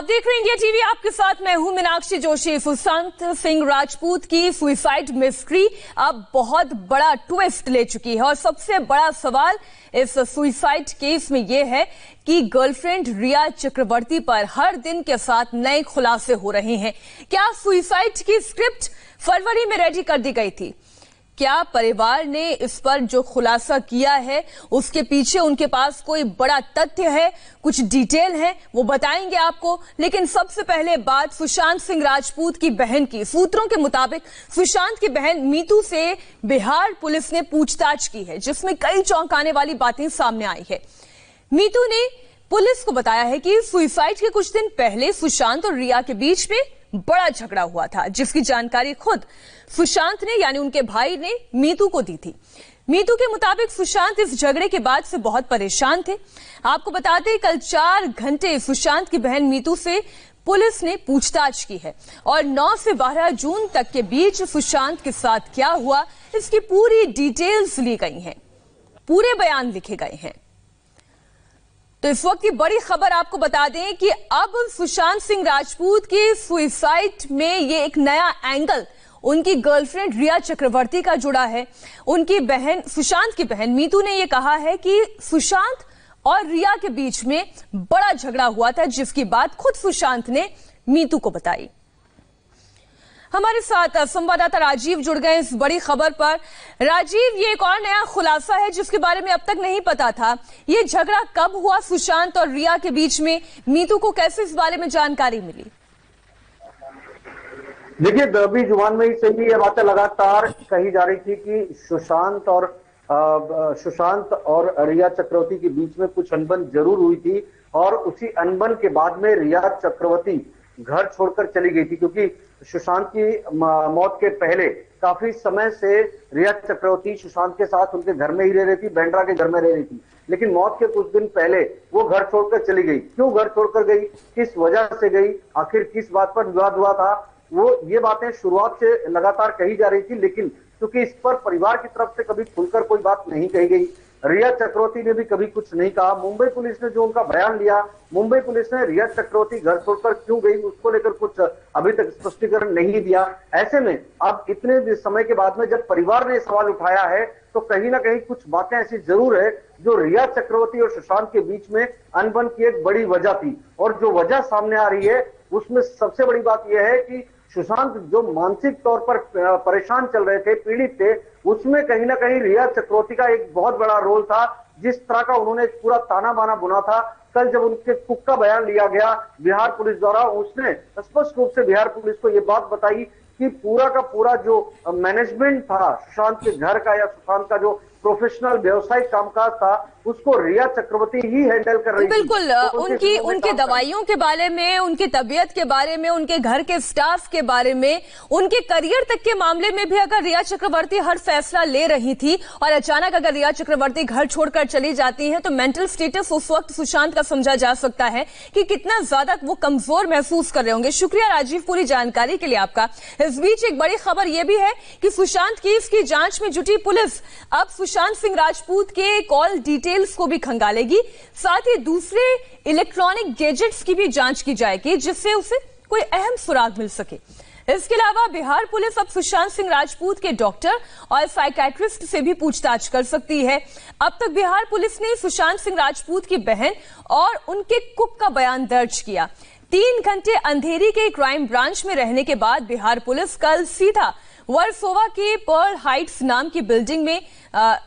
आप देख रहे हैं इंडिया टीवी। आपके साथ मैं हूं मीनाक्षी जोशी। सुशांत सिंह राजपूत की सुसाइड मिस्ट्री अब बहुत बड़ा ट्विस्ट ले चुकी है और सबसे बड़ा सवाल इस सुसाइड केस में यह है कि गर्लफ्रेंड रिया चक्रवर्ती पर हर दिन के साथ नए खुलासे हो रहे हैं। क्या सुसाइड की स्क्रिप्ट फरवरी में रेडी कर दी गई थी? क्या परिवार ने इस पर जो खुलासा किया है उसके पीछे उनके पास कोई बड़ा तथ्य है, कुछ डिटेल है, वो बताएंगे आपको। लेकिन सबसे पहले बात सुशांत सिंह राजपूत की बहन की। सूत्रों के मुताबिक सुशांत की बहन मीतू से बिहार पुलिस ने पूछताछ की है, जिसमें कई चौंकाने वाली बातें सामने आई है। मीतू ने पुलिस को बताया है कि सुसाइड के कुछ दिन पहले सुशांत और रिया के बीच में बड़ा झगड़ा हुआ था, जिसकी जानकारी खुद सुशांत ने यानी उनके भाई ने मीतू को दी थी। मीतू के मुताबिक सुशांत इस झगड़े के बाद से बहुत परेशान थे। आपको बताते हैं कल 4 घंटे सुशांत की बहन मीतू से पुलिस ने पूछताछ की है और 9 से 12 जून तक के बीच सुशांत के साथ क्या हुआ इसकी पूरी डिटेल्स ली गई हैं, पूरे बयान लिखे गए हैं। तो इस वक्त की बड़ी खबर आपको बता दें कि अब सुशांत सिंह राजपूत की सुसाइड में ये एक नया एंगल उनकी गर्लफ्रेंड रिया चक्रवर्ती का जुड़ा है। उनकी बहन, सुशांत की बहन मीतू ने यह कहा है कि सुशांत और रिया के बीच में बड़ा झगड़ा हुआ था, जिसकी बात खुद सुशांत ने मीतू को बताई। हमारे साथ संवाददाता राजीव जुड़ गए इस बड़ी खबर पर। राजीव, ये एक और नया खुलासा है जिसके बारे में अब तक नहीं पता था। ये झगड़ा कब हुआ सुशांत और रिया के बीच में? मीतू को कैसे इस बारे में जानकारी मिली? देखिए, दबी जुबान में ही सही ये बातें लगातार कही जा रही थी कि सुशांत और रिया चक्रवर्ती के बीच में कुछ अनबन जरूर हुई थी और उसी अनबन के बाद में रिया चक्रवर्ती घर छोड़कर चली गई थी, क्योंकि सुशांत की मौत के पहले काफी समय से रिया चक्रवर्ती सुशांत के साथ उनके घर में ही रह रही थी, बैंड्रा के घर में रह रही थी। लेकिन मौत के कुछ दिन पहले वो घर छोड़कर चली गई। क्यों घर छोड़कर गई, किस वजह से गई, आखिर किस बात पर विवाद हुआ था, वो ये बातें शुरुआत से लगातार कही जा रही थी। लेकिन क्योंकि इस पर परिवार की तरफ से कभी खुलकर कोई बात नहीं कही गई, रिया चक्रवर्ती ने भी कभी कुछ नहीं कहा। मुंबई पुलिस ने जो उनका बयान लिया, मुंबई पुलिस ने रिया चक्रवर्ती घर छोड़कर क्यों गई उसको लेकर कुछ अभी तक स्पष्टीकरण नहीं दिया। ऐसे में अब इतने समय के बाद में जब परिवार ने सवाल उठाया है तो कहीं ना कहीं कुछ बातें ऐसी जरूर है जो रिया चक्रवर्ती और सुशांत के बीच में अनबन की एक बड़ी वजह थी। और जो वजह सामने आ रही है उसमें सबसे बड़ी बात यह है कि सुशांत जो मानसिक तौर पर परेशान चल रहे थे, पीड़ित थे, उसमें कहीं ना कहीं रिया चक्रवर्ती का एक बहुत बड़ा रोल था। जिस तरह का उन्होंने पूरा ताना बाना बुना था, कल जब उनके कुक का बयान लिया गया बिहार पुलिस द्वारा, उसने स्पष्ट रूप से बिहार पुलिस को यह बात बताई कि पूरा का पूरा जो मैनेजमेंट था सुशांत के घर का या सुशांत का जो प्रोफेशनल व्यवसायिक कामकाज था उसको रिया चक्रवर्ती ही हैंडल कर रही थी। बिल्कुल, उनकी दवाइयों के बारे में, उनकी तबीयत के बारे में, उनके घर के स्टाफ के बारे में, उनके करियर तक के मामले में भी अगर रिया चक्रवर्ती हर फैसला ले रही थी और अचानक अगर रिया चक्रवर्ती घर छोड़कर चली जाती है तो मेंटल स्टेटस उस वक्त सुशांत का समझा जा सकता है कि कितना ज्यादा वो कमजोर महसूस कर रहे होंगे। शुक्रिया राजीव पूरी जानकारी के लिए आपका। इस बीच एक बड़ी खबर यह भी है कि सुशांत केस की जांच में जुटी पुलिस अब सुशांत सिंह राजपूत के कॉल डिटेल्स को भी खंगालेगी, साथ ही दूसरे इलेक्ट्रॉनिक गैजेट्स की भी जांच की जाएगी जिससे उसे कोई अहम सुराग मिल सके। इसके अलावा बिहार पुलिस अब सुशांत सिंह राजपूत के डॉक्टर और साइकियाट्रिस्ट से भी पूछताछ कर सकती है। अब तक बिहार पुलिस ने सुशांत सिंह राजपूत की बहन और उनके कुक का बयान दर्ज किया। 3 घंटे अंधेरी के क्राइम ब्रांच में रहने के बाद बिहार पुलिस कल सीधा वर्सोवा के पर्ल हाइट्स नाम की बिल्डिंग में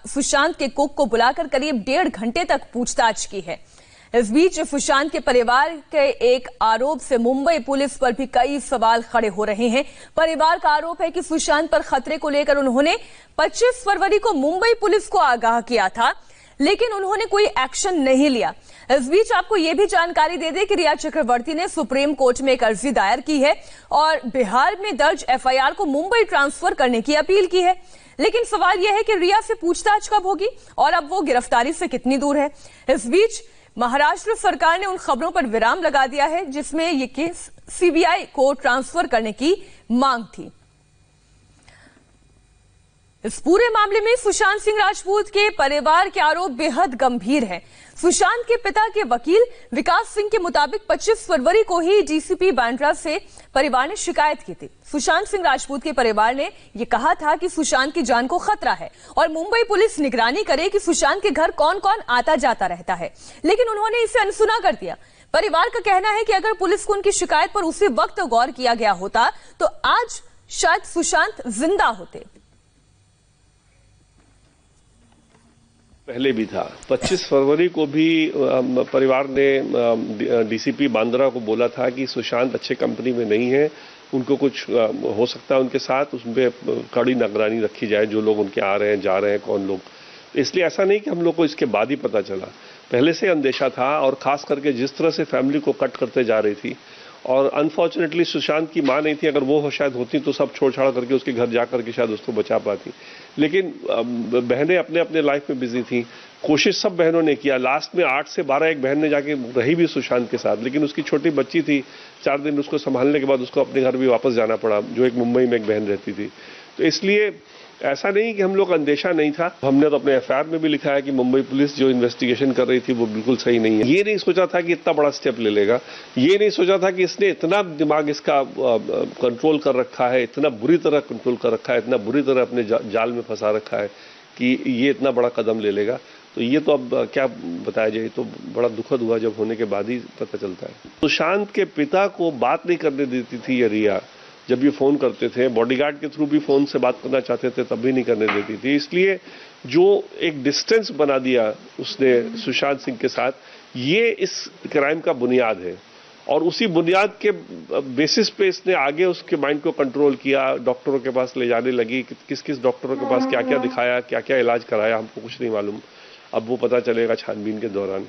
सुशांत के कुक को बुलाकर करीब 1.5 घंटे तक पूछताछ की है। इस बीच सुशांत के परिवार के एक आरोप से मुंबई पुलिस पर भी कई सवाल खड़े हो रहे हैं। परिवार का आरोप है कि सुशांत पर खतरे को लेकर उन्होंने 25 फरवरी को मुंबई पुलिस को आगाह किया था, लेकिन उन्होंने कोई एक्शन नहीं लिया। इस बीच आपको यह भी जानकारी दे दें कि रिया चक्रवर्ती ने सुप्रीम कोर्ट में एक अर्जी दायर की है और बिहार में दर्ज एफआईआर को मुंबई ट्रांसफर करने की अपील की है। लेकिन सवाल यह है कि रिया से पूछताछ कब होगी और अब वो गिरफ्तारी से कितनी दूर है। इस बीच महाराष्ट्र सरकार ने उन खबरों पर विराम लगा दिया है जिसमें यह केस सीबीआई को ट्रांसफर करने की मांग थी। इस पूरे मामले में सुशांत सिंह राजपूत के परिवार के आरोप बेहद गंभीर हैं। सुशांत के पिता के वकील विकास सिंह के मुताबिक 25 फरवरी को ही डीसीपी बांद्रा से परिवार ने शिकायत की थी। सुशांत सिंह राजपूत के परिवार ने यह कहा था कि सुशांत की जान को खतरा है और मुंबई पुलिस निगरानी करे कि सुशांत के घर कौन कौन आता जाता रहता है, लेकिन उन्होंने इसे अनसुना कर दिया। परिवार का कहना है कि अगर पुलिस को उनकी शिकायत पर उसी वक्त गौर किया गया होता तो आज शायद सुशांत जिंदा होते। पहले भी था। 25 फरवरी को भी परिवार ने डीसीपी बांद्रा को बोला था कि सुशांत अच्छे कंपनी में नहीं है, उनको कुछ हो सकता है उनके साथ, उसमें कड़ी निगरानी रखी जाए, जो लोग उनके आ रहे हैं जा रहे हैं कौन लोग। इसलिए ऐसा नहीं कि हम लोग को इसके बाद ही पता चला, पहले से अंदेशा था। और खास करके जिस तरह से फैमिली को कट करते जा रही थी, और अनफॉर्चुनेटली सुशांत की मां नहीं थी, अगर वो शायद होती तो सब छोड़ छाड़ करके उसके घर जाकर के शायद उसको बचा पाती। लेकिन बहनें अपने अपने लाइफ में बिजी थी, कोशिश सब बहनों ने किया। लास्ट में 8 से 12 एक बहन ने जाके रही भी सुशांत के साथ, लेकिन उसकी छोटी बच्ची थी, 4 दिन उसको संभालने के बाद उसको अपने घर भी वापस जाना पड़ा, जो एक मुंबई में एक बहन रहती थी। तो इसलिए ऐसा नहीं कि हम लोग अंदेशा नहीं था। हमने तो अपने एफआईआर में भी लिखा है कि मुंबई पुलिस जो इन्वेस्टिगेशन कर रही थी वो बिल्कुल सही नहीं है। ये नहीं सोचा था कि इतना बड़ा स्टेप ले लेगा, ये नहीं सोचा था कि इसने इतना दिमाग इसका कंट्रोल कर रखा है, इतना बुरी तरह कंट्रोल कर रखा है, इतना बुरी तरह अपने जाल में फंसा रखा है कि ये इतना बड़ा कदम ले लेगा। तो ये तो अब क्या बताया जाए, तो बड़ा दुखद हुआ जब होने के बाद ही पता चलता है। सुशांत के पिता को बात नहीं करने देती थी ये रिया, जब ये फोन करते थे, बॉडीगार्ड के थ्रू भी फोन से बात करना चाहते थे तब भी नहीं करने देती थी। इसलिए जो एक डिस्टेंस बना दिया उसने सुशांत सिंह के साथ, ये इस क्राइम का बुनियाद है। और उसी बुनियाद के बेसिस पे इसने आगे उसके माइंड को कंट्रोल किया, डॉक्टरों के पास ले जाने लगी, किस किस डॉक्टरों के पास क्या क्या दिखाया, क्या क्या इलाज कराया, हमको कुछ नहीं मालूम। अब वो पता चलेगा छानबीन के दौरान।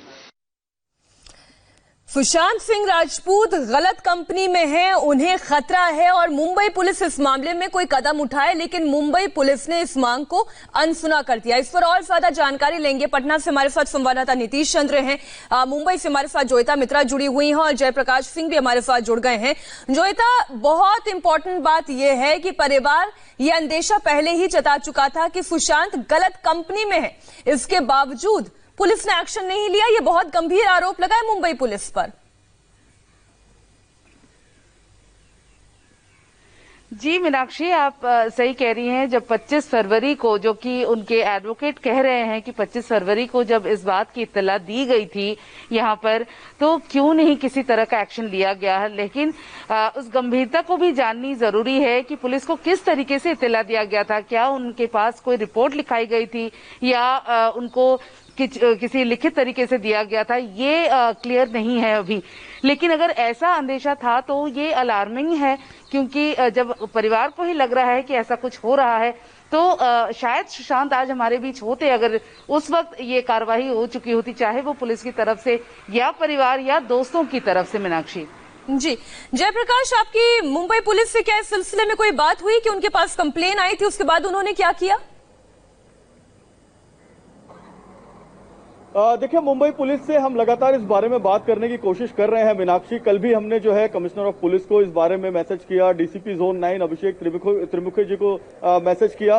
सुशांत सिंह राजपूत गलत कंपनी में हैं, उन्हें खतरा है और मुंबई पुलिस इस मामले में कोई कदम उठाए, लेकिन मुंबई पुलिस ने इस मांग को अनसुना कर दिया। इस पर और ज्यादा जानकारी लेंगे। पटना से हमारे साथ संवाददाता नीतीश चंद्र हैं, मुंबई से हमारे साथ जोयिता मित्रा जुड़ी हुई हैं और जयप्रकाश सिंह भी हमारे साथ जुड़ गए हैं। जोयिता, बहुत इंपॉर्टेंट बात यह है कि परिवार ये अंदेशा पहले ही जता चुका था कि सुशांत गलत कंपनी में है, इसके बावजूद पुलिस ने एक्शन नहीं लिया। ये बहुत गंभीर आरोप लगा है मुंबई पुलिस पर। जी मीनाक्षी, आप सही कह रही हैं। जब 25 फरवरी को, जो कि उनके एडवोकेट कह रहे हैं कि 25 फरवरी को जब इस बात की इत्तला दी गई थी यहाँ पर, तो क्यों नहीं किसी तरह का एक्शन लिया गया है। लेकिन उस गंभीरता को भी जाननी जरूरी है कि पुलिस को किस तरीके से इत्तला दिया गया था। क्या उनके पास कोई रिपोर्ट लिखाई गई थी या उनको किसी लिखित तरीके से दिया गया था, ये क्लियर नहीं है अभी। लेकिन अगर ऐसा अंदेशा था तो ये अलार्मिंग है, क्योंकि जब परिवार को ही लग रहा है कि ऐसा कुछ हो रहा है तो शायद सुशांत आज हमारे बीच होते, अगर उस वक्त ये कार्रवाई हो चुकी होती, चाहे वो पुलिस की तरफ से या परिवार या दोस्तों की तरफ से। मीनाक्षी जी, जयप्रकाश, आपकी मुंबई पुलिस से क्या इस सिलसिले में कोई बात हुई कि उनके पास कंप्लेन आई थी, उसके बाद उन्होंने क्या किया? देखिए, मुंबई पुलिस से हम लगातार इस बारे में बात करने की कोशिश कर रहे हैं मीनाक्षी। कल भी हमने जो है कमिश्नर ऑफ पुलिस को इस बारे में मैसेज किया, डीसीपी जोन 9 अभिषेक त्रिमुखे जी को मैसेज किया।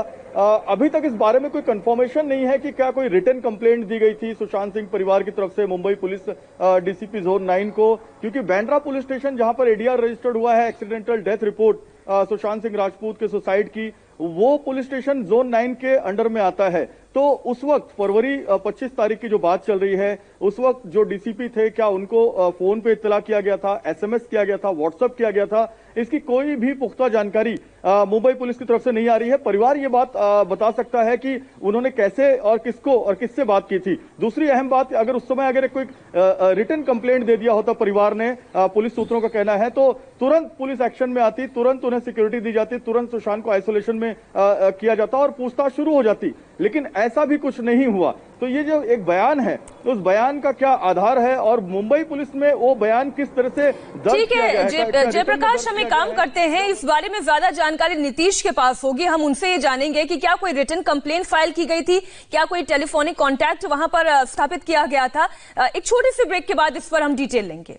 अभी तक इस बारे में कोई कंफर्मेशन नहीं है कि क्या कोई रिटन कंप्लेंट दी गई थी सुशांत सिंह परिवार की तरफ से मुंबई पुलिस डीसीपी जोन 9 को, क्योंकि बांद्रा पुलिस स्टेशन जहां पर एडीआर रजिस्टर्ड हुआ है, accidental death report Sushant Singh Rajput के सुसाइड की, वो पुलिस स्टेशन जोन 9 के अंडर में आता है। तो उस वक्त फरवरी 25 तारीख की जो बात चल रही है, उस वक्त जो डीसीपी थे, क्या उनको फोन पे इत्तला किया गया था, एसएमएस किया गया था, व्हाट्सएप किया गया था, इसकी कोई भी पुख्ता जानकारी मुंबई पुलिस की तरफ से नहीं आ रही है। परिवार ये बात बता सकता है कि उन्होंने कैसे और किसको और किससे बात की थी। दूसरी अहम बात, अगर उस समय अगर कोई रिटन कंप्लेंट दे दिया होता परिवार ने, पुलिस सूत्रों का कहना है, तो तुरंत पुलिस एक्शन में आती, तुरंत उन्हें सिक्योरिटी दी जाती, तुरंत सुशांत को आइसोलेशन में किया जाता और पूछताछ शुरू हो जाती। लेकिन ऐसा भी कुछ नहीं हुआ। तो ये जो एक बयान है, उस बयान का क्या आधार है और मुंबई पुलिस में वो बयान किस तरह से दर्ज किया गया है? जयप्रकाश, हम एक काम करते हैं, इस बारे में ज्यादा जानकारी नीतीश के पास होगी, हम उनसे ये जानेंगे कि क्या कोई रिटन कंप्लेंट फाइल की गई थी, क्या कोई टेलीफोनिक कॉन्टैक्ट वहां पर स्थापित किया गया था। एक छोटे से ब्रेक के बाद इस पर हम डिटेल लेंगे।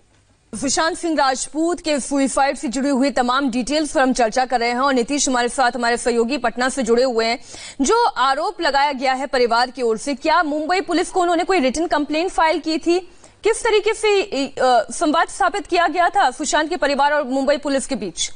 सुशांत सिंह राजपूत के सुसाइड से जुड़ी हुई तमाम डिटेल्स पर हम चर्चा कर रहे हैं और नीतीश हमारे साथ हमारे सहयोगी पटना से जुड़े हुए हैं। जो आरोप लगाया गया है परिवार की ओर से, क्या मुंबई पुलिस को उन्होंने कोई रिटन कंप्लेंट फाइल की थी? किस तरीके से संवाद स्थापित किया गया था सुशांत के परिवार और मुंबई पुलिस के बीच?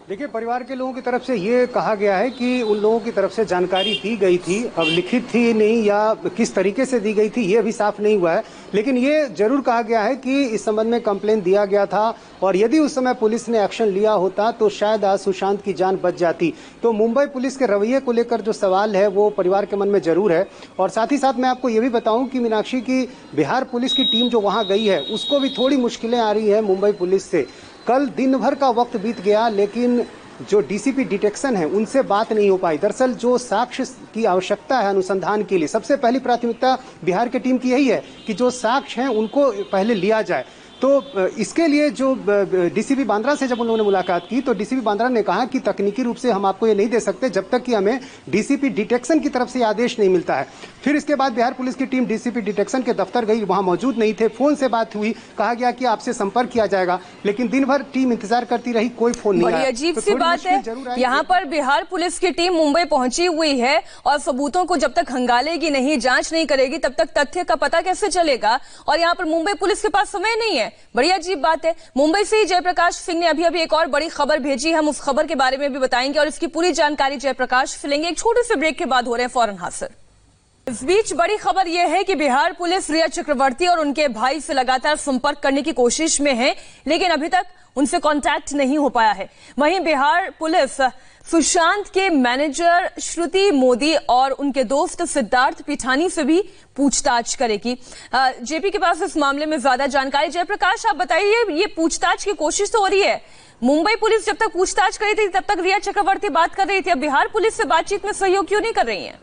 देखिए, परिवार के लोगों की तरफ से ये कहा गया है कि उन लोगों की तरफ से जानकारी दी गई थी। अब लिखित थी नहीं या किस तरीके से दी गई थी ये अभी साफ नहीं हुआ है, लेकिन ये जरूर कहा गया है कि इस संबंध में कंप्लेंट दिया गया था और यदि उस समय पुलिस ने एक्शन लिया होता तो शायद आज सुशांत की जान बच जाती। तो मुंबई पुलिस के रवैये को लेकर जो सवाल है वो परिवार के मन में जरूर है। और साथ ही साथ मैं आपको ये भी बताऊं कि मीनाक्षी की बिहार पुलिस की टीम जो वहां गई है उसको भी थोड़ी मुश्किलें आ रही है मुंबई पुलिस से। कल दिन भर का वक्त बीत गया लेकिन जो डीसीपी डिटेक्शन है उनसे बात नहीं हो पाई। दरअसल जो साक्ष्य की आवश्यकता है अनुसंधान के लिए, सबसे पहली प्राथमिकता बिहार की टीम की यही है कि जो साक्ष्य हैं उनको पहले लिया जाए। तो इसके लिए जो डीसीपी बांद्रा से जब उन्होंने मुलाकात की तो डीसीपी बांद्रा ने कहा कि तकनीकी रूप से हम आपको ये नहीं दे सकते जब तक कि हमें डीसीपी डिटेक्शन की तरफ से आदेश नहीं मिलता है। फिर इसके बाद बिहार पुलिस की टीम डीसीपी डिटेक्शन के दफ्तर गई, वहां मौजूद नहीं थे। फोन से बात हुई, कहा गया कि आपसे संपर्क किया जाएगा, लेकिन दिन भर टीम इंतजार करती रही, कोई फोन नहीं आया। बड़ी अजीब सी बात है, यहाँ पर बिहार पुलिस की टीम मुंबई पहुंची हुई है और सबूतों को जब तक खंगालेगी नहीं, जांच नहीं करेगी, तब तक तथ्य का पता कैसे चलेगा? और यहाँ पर मुंबई पुलिस के पास समय नहीं है। बड़ी अजीब बात है। मुंबई से ही जयप्रकाश सिंह ने अभी एक और बड़ी खबर भेजी, हम उस खबर के बारे में भी बताएंगे और इसकी पूरी जानकारी जयप्रकाश फिलेंगे। एक छोटे से ब्रेक के बाद हो रहे हैं फौरन हासिल। इस बीच बड़ी खबर यह है कि बिहार पुलिस रिया चक्रवर्ती और उनके भाई से लगातार संपर्क करने की कोशिश में है, लेकिन अभी तक उनसे कांटेक्ट नहीं हो पाया है। वहीं बिहार पुलिस सुशांत के मैनेजर श्रुति मोदी और उनके दोस्त सिद्धार्थ पिठानी से भी पूछताछ करेगी। जेपी के पास इस मामले में ज्यादा जानकारी। जयप्रकाश, आप बताइए, ये पूछताछ की कोशिश तो हो रही है। मुंबई पुलिस जब तक पूछताछ कर रही थी तब तक रिया चक्रवर्ती बात कर रही थी, अब बिहार पुलिस से बातचीत में सहयोग क्यों नहीं कर रही है?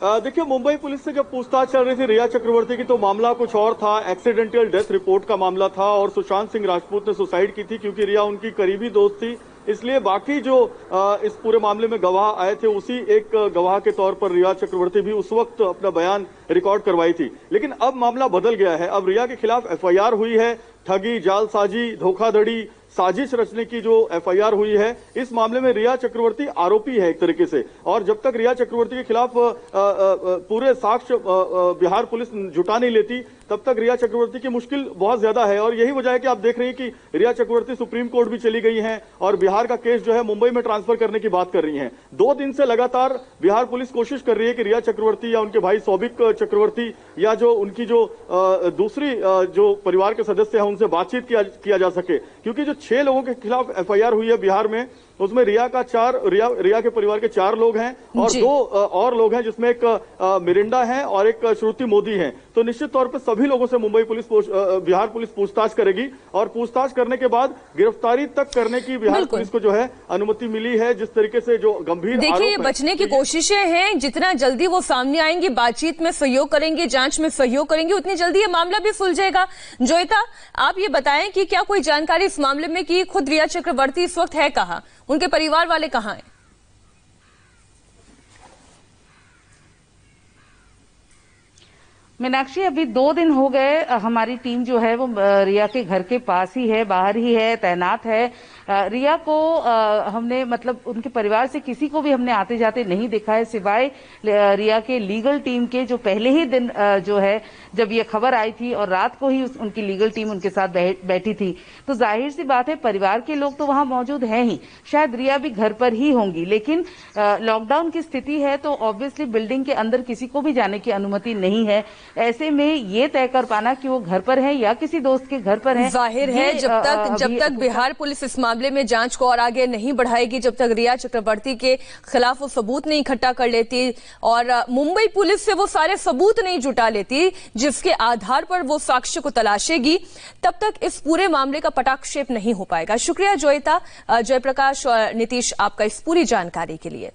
देखिए, मुंबई पुलिस से जब पूछताछ चल रही थी रिया चक्रवर्ती की तो मामला कुछ और था। एक्सीडेंटल डेथ रिपोर्ट का मामला था और सुशांत सिंह राजपूत ने सुसाइड की थी क्योंकि रिया उनकी करीबी दोस्त थी। इसलिए बाकी जो इस पूरे मामले में गवाह आए थे उसी एक गवाह के तौर पर रिया चक्रवर्ती भी उस वक्त अपना बयान रिकॉर्ड करवाई थी। लेकिन अब मामला बदल गया है। अब रिया के खिलाफ एफआईआर हुई है। ठगी, जालसाजी, धोखाधड़ी, साजिश रचने की जो एफआईआर हुई है, इस मामले में रिया चक्रवर्ती आरोपी है एक तरीके से। और जब तक रिया चक्रवर्ती के खिलाफ पूरे साक्ष्य बिहार पुलिस जुटा नहीं लेती तब तक रिया चक्रवर्ती की मुश्किल बहुत ज्यादा है। और यही वजह है कि आप देख रहे हैं कि रिया चक्रवर्ती सुप्रीम कोर्ट भी चली गई हैं और बिहार का केस जो है मुंबई में ट्रांसफर करने की बात कर रही हैं। 2 दिन से लगातार बिहार पुलिस कोशिश कर रही है कि रिया चक्रवर्ती या उनके भाई सौबिक चक्रवर्ती या जो उनकी जो दूसरी जो परिवार के सदस्य हैं उनसे बातचीत किया जा सके, क्योंकि जो 6 लोगों के खिलाफ एफआईआर हुई है बिहार में उसमें रिया के परिवार के 4 लोग हैं और 2 और लोग हैं जिसमें एक मिरिंडा है और एक श्रुति मोदी हैं। तो निश्चित तौर पर सभी लोगों से मुंबई पुलिस बिहार पुलिस पूछताछ करेगी और पूछताछ करने के बाद गिरफ्तारी तक करने की बिहार पुलिस को जो है अनुमति मिली है। जिस तरीके से जो गंभीर देखिए, ये बचने की कोशिशें हैं, जितना जल्दी वो सामने आएंगी, बातचीत में सहयोग करेंगे, जांच में सहयोग करेंगे, उतनी जल्दी ये मामला भी सुलझेगा। जोयता, आप ये बताएं कि क्या कोई जानकारी इस मामले में कि खुद रिया चक्रवर्ती इस वक्त है कहां, उनके परिवार वाले कहां हैं? मीनाक्षी, अभी 2 दिन हो गए हमारी टीम जो है वो रिया के घर के पास ही है, बाहर ही है, तैनात है। रिया को हमने मतलब उनके परिवार से किसी को भी हमने आते जाते नहीं देखा है सिवाय रिया के लीगल टीम के, जो पहले ही दिन जो है जब ये खबर आई थी और रात को ही उनकी लीगल टीम उनके साथ बैठी थी। तो जाहिर सी बात है परिवार के लोग तो वहां मौजूद हैं ही, शायद रिया भी घर पर ही होंगी। लेकिन लॉकडाउन की स्थिति है तो ऑब्वियसली बिल्डिंग के अंदर किसी को भी जाने की अनुमति नहीं है। ऐसे में ये तय कर पाना कि वो घर पर है या किसी दोस्त के घर पर है, जाहिर है जब तक बिहार पुलिस इस मामले में जांच को और आगे नहीं बढ़ाएगी, जब तक रिया चक्रवर्ती के खिलाफ वो सबूत नहीं इकट्ठा कर लेती और मुंबई पुलिस से वो सारे सबूत नहीं जुटा लेती जिसके आधार पर वो साक्ष्य को तलाशेगी, तब तक इस पूरे मामले का पटाक्षेप नहीं हो पाएगा। शुक्रिया जोयता, जयप्रकाश और नीतीश आपका इस पूरी जानकारी के लिए।